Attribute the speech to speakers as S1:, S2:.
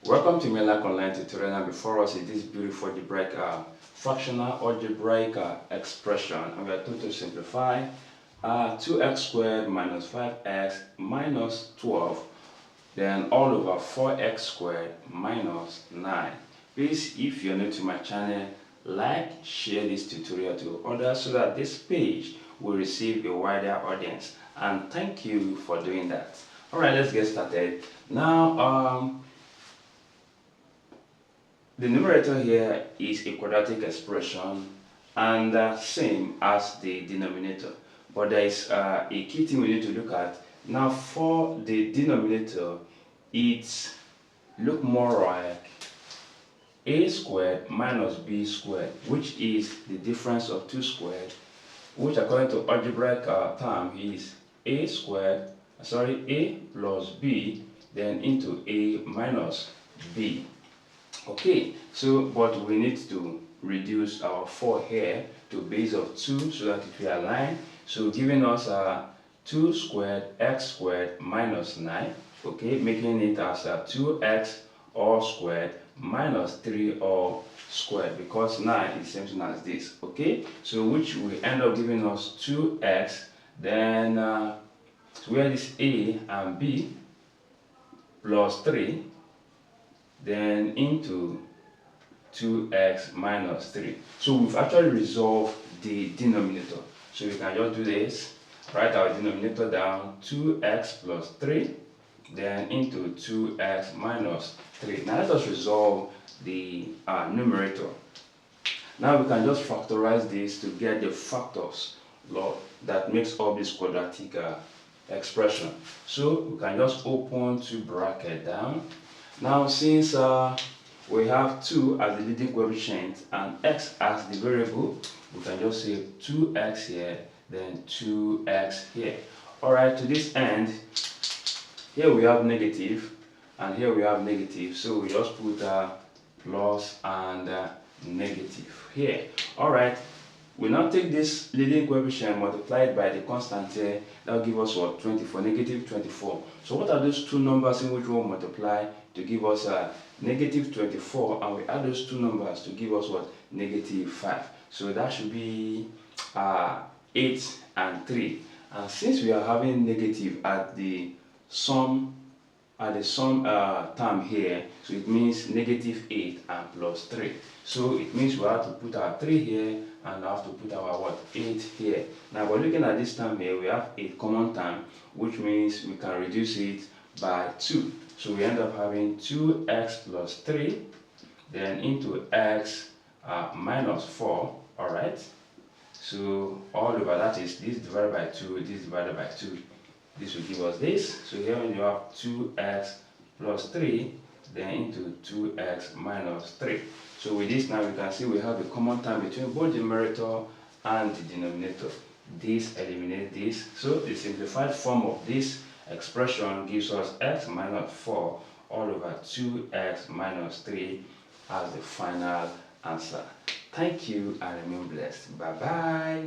S1: Welcome to Emmelac online tutorial, and before us is this beautiful algebraic fractional algebraic expression, and we are going to simplify 2x squared minus 5x minus 12 then all over 4x squared minus 9. Please, if you're new to my channel, like, share this tutorial to others so that this page will receive a wider audience, and thank you for doing that. Alright, let's get started. Now the numerator here is a quadratic expression and same as the denominator, but there is a key thing we need to look at. Now for the denominator, it's look more like a squared minus b squared, which is the difference of 2 squared, which according to algebraic term is a plus b then into a minus b. Okay, so but we need to reduce our 4 here to base of 2 so that it will align. So giving us 2 squared x squared minus 9, okay, making it as 2x all squared minus 3 all squared, because 9 is the same thing as this. Okay, so which will end up giving us 2x, then where this a and b plus 3 then into 2x minus 3. So we've actually resolved the denominator. So we can just do this, write our denominator down, 2x plus 3 then into 2x minus 3. Now let us resolve the numerator. Now we can just factorize this to get the factors that makes up this quadratic expression. So we can just open 2 brackets down. Now since we have 2 as the leading coefficient and x as the variable, we can just say 2x here, then 2x here. Alright, to this end, here we have negative and here we have negative, so we just put plus and negative here. Alright, we now take this leading coefficient multiplied by the constant here, that will give us what? 24, negative 24. So what are those two numbers in which we will multiply to give us negative 24, and we add those two numbers to give us what? Negative 5. So that should be 8 and 3. And since we are having negative at the sum term here, so it means negative 8 and plus 3. So it means we have to put our 3 here and have to put our what? 8 here. Now we're looking at this term here, we have a common term, which means we can reduce it by 2. So we end up having 2x plus 3 then into x minus 4. Alright, so all over, that is this divided by 2, this divided by 2. This will give us this. So here when you have 2x plus 3 then into 2x minus 3. So with this now we can see we have a common term between both the numerator and the denominator. This eliminates this. So the simplified form of this expression gives us x minus 4 all over 2x minus 3 as the final answer. Thank you and remain blessed. Bye bye.